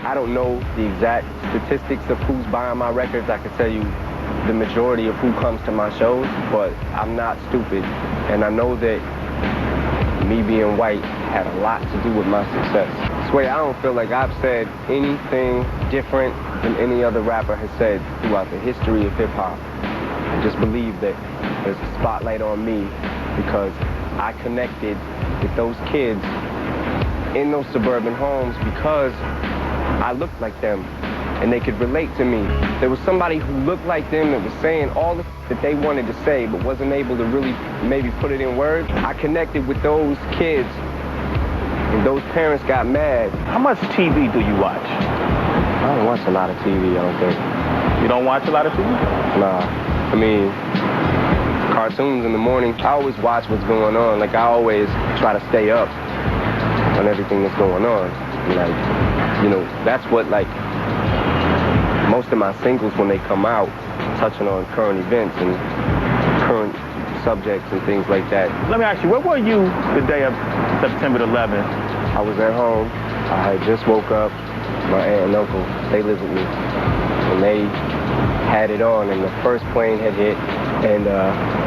I don't know the exact statistics of who's buying my records. I can tell you the majority of who comes to my shows, but I'm not stupid. And I know that me being white had a lot to do with my success. Sway, I don't feel like I've said anything different than any other rapper has said throughout the history of hip-hop. I just believe that there's a spotlight on me because I connected with those kids in those suburban homes because I looked like them and they could relate to me. There was somebody who looked like them that was saying all the that they wanted to say but wasn't able to really maybe put it in words. I connected with those kids and those parents got mad. How much TV do you watch? I don't watch a lot of TV, I don't think. You don't watch a lot of TV? Nah. I mean, cartoons in the morning. I always watch what's going on. Like, I always try to stay up on everything that's going on. Like, you know, that's what, like, most of my singles when they come out, touching on current events and current subjects and things like that. Let me ask you, where were you the day of September 11th? I was at home. I had just woke up. My aunt and uncle, they live with me. And they had it on and the first plane had hit. And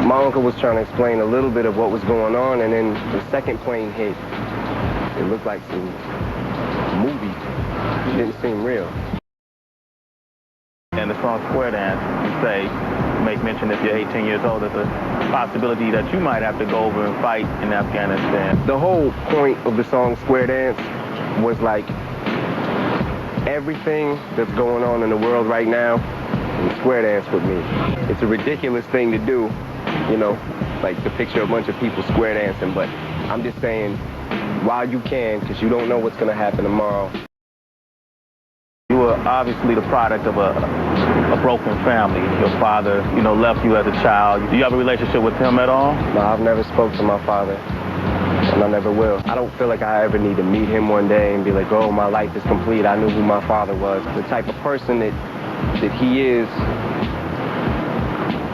my uncle was trying to explain a little bit of what was going on, and then the second plane hit. It looked like some movie. It didn't seem real. And the song Square Dance, you say, make mention if you're 18 years old, there's a possibility that you might have to go over and fight in Afghanistan. The whole point of the song Square Dance was like everything that's going on in the world right now, you square dance with me. It's a ridiculous thing to do, you know, like to picture a bunch of people square dancing, but I'm just saying, while you can, because you don't know what's going to happen tomorrow. You were obviously the product of a broken family. Your father, you know, left you as a child. Do you have a relationship with him at all? No, I've never spoke to my father, and I never will. I don't feel like I ever need to meet him one day and be like, oh, my life is complete. I knew who my father was. The type of person that he is,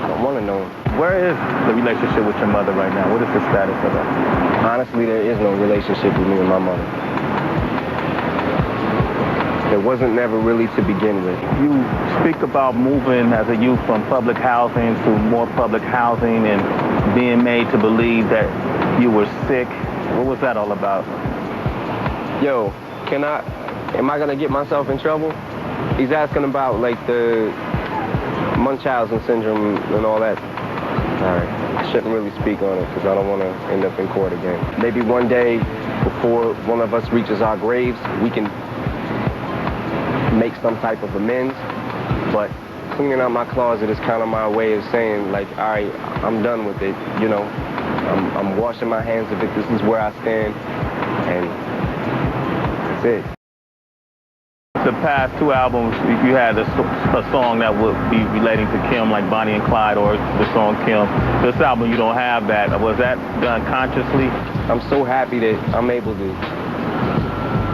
I don't want to know him. Where is the relationship with your mother right now? What is the status of that? Honestly, there is no relationship with me and my mother. There wasn't never really to begin with. You speak about moving as a youth from public housing to more public housing and being made to believe that you were sick. What was that all about? Yo, am I gonna get myself in trouble? He's asking about like the Munchausen syndrome and all that. All right, I shouldn't really speak on it because I don't want to end up in court again. Maybe one day before one of us reaches our graves, we can make some type of amends, but cleaning out my closet is kind of my way of saying, like, all right, I'm done with it, you know. I'm washing my hands of it. This is where I stand, and that's it. The past two albums, you had a song that would be relating to Kim, like Bonnie and Clyde, or the song Kim. This album, you don't have that. Was that done consciously? I'm so happy that I'm able to,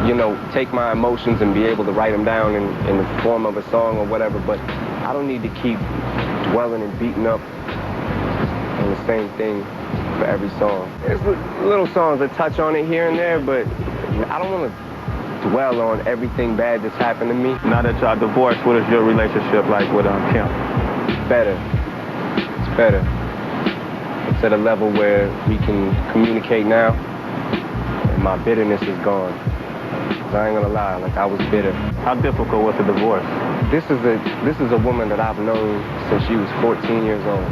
you know, take my emotions and be able to write them down in the form of a song or whatever, but I don't need to keep dwelling and beating up on the same thing for every song. There's little songs that touch on it here and there, but I don't want to dwell on everything bad that's happened to me. Now that y'all divorced, what is your relationship like with Kim? Better. It's better. It's at a level where we can communicate now, and my bitterness is gone. I ain't gonna lie, like I was bitter. How difficult was the divorce? This is a woman that I've known since she was 14 years old.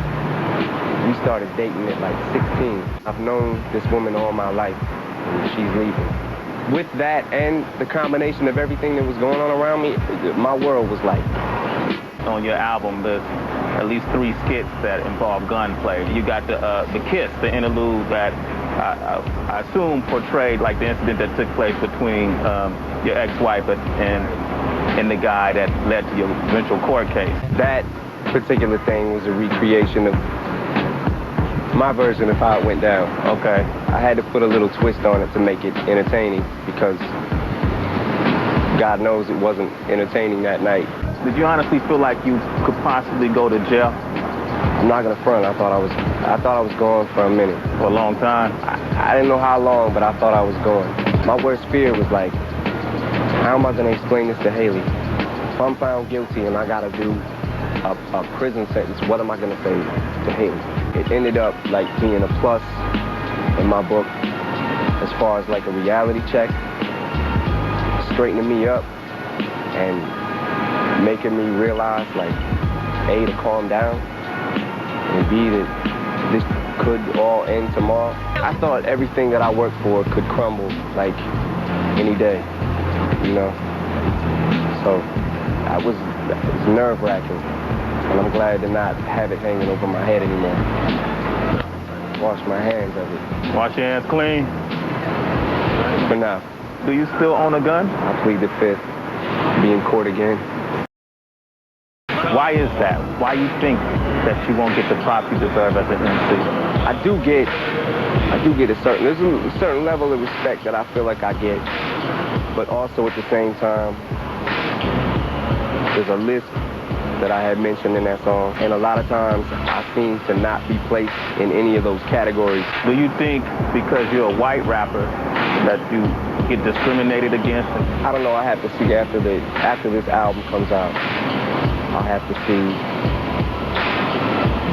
We started dating at like 16. I've known this woman all my life, and she's leaving. With that and the combination of everything that was going on around me, my world was like. On your album, there's at least 3 skits that involve gunplay. You got the Kiss, the interlude that I assume portrayed like the incident that took place between your ex-wife and the guy that led to your eventual court case. That particular thing was a recreation of my version of how it went down. Okay. I had to put a little twist on it to make it entertaining because God knows it wasn't entertaining that night. Did you honestly feel like you could possibly go to jail? I'm not gonna front. I thought I was going for a minute. For a long time? I didn't know how long, but I thought I was going. My worst fear was like how am I going to explain this to Haley? If I'm found guilty and I got to do a prison sentence, what am I going to say to Haley? It ended up like being a plus in my book as far as like a reality check, straightening me up and making me realize like A, to calm down, and B, that this could all end tomorrow. I thought everything that I worked for could crumble like any day, you know? So it was nerve-wracking, and I'm glad to not have it hanging over my head anymore. Wash my hands of it. Wash your hands clean? For now. Do you still own a gun? I plead the fifth, be in court again. Why is that? Why you think that you won't get the props you deserve as an MC? I do get there's a certain level of respect that I feel like I get, but also at the same time, there's a list that I had mentioned in that song, and a lot of times I seem to not be placed in any of those categories. Do you think because you're a white rapper that you get discriminated against? I don't know. I have to see after this album comes out. I'll have to see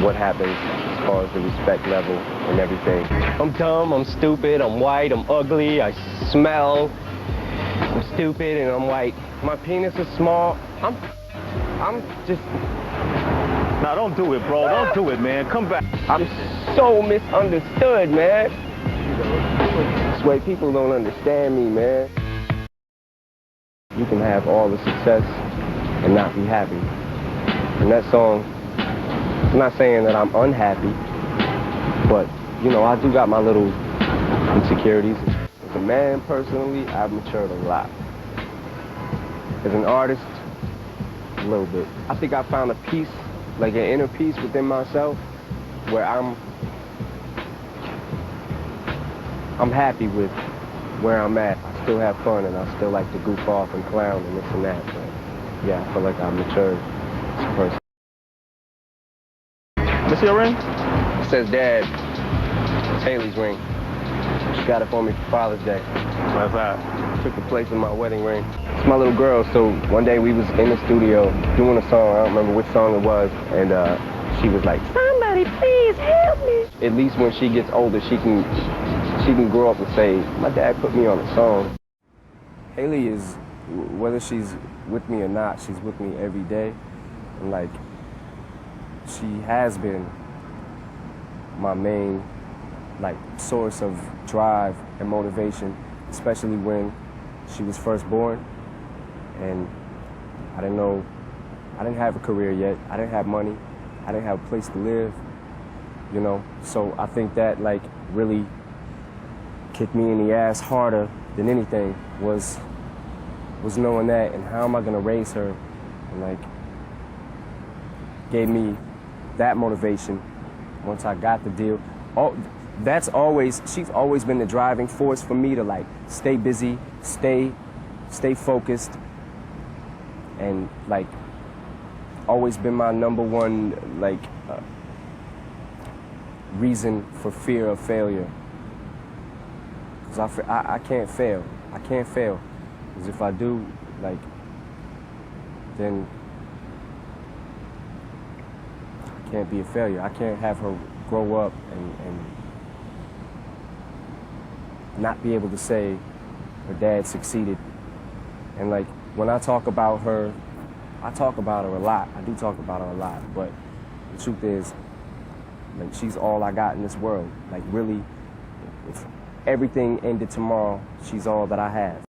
what happens as far as the respect level and everything. I'm dumb, I'm stupid, I'm white, I'm ugly, I smell, I'm stupid and I'm white. My penis is small. I'm just... No, don't do it, bro. Don't do it, man. Come back. I'm so misunderstood, man. This way people don't understand me, man. You can have all the success and not be happy. And that song, I'm not saying that I'm unhappy, but, you know, I do got my little insecurities. As a man, personally, I've matured a lot. As an artist, a little bit. I think I found a peace, like an inner peace within myself, where I'm happy with where I'm at. I still have fun and I still like to goof off and clown and this and that, but yeah, I feel like I've matured as a person. This your ring? It says Dad. It's Haley's ring. She got it for me for Father's Day. What's that? Took the place of my wedding ring. It's my little girl, so one day we was in the studio doing a song, I don't remember which song it was, and she was like, "Somebody please help me." At least when she gets older, she can grow up and say, "My dad put me on a song." Haley is, whether she's with me or not, she's with me every day, and like, she has been my main like source of drive and motivation, especially when she was first born. And I didn't have a career yet. I didn't have money. I didn't have a place to live, you know? So I think that like really kicked me in the ass harder than anything was knowing that, and how am I gonna raise her, and like gave me that motivation once I got the deal. She's always been the driving force for me to like stay busy, stay focused, and like always been my number one like reason for fear of failure. Cause I can't fail. I can't fail. Cause if I do, like, then I can't be a failure. I can't have her grow up and not be able to say her dad succeeded. And like, when I talk about her, I talk about her a lot. I do talk about her a lot, but the truth is, like, she's all I got in this world. Like, really, if everything ended tomorrow, she's all that I have.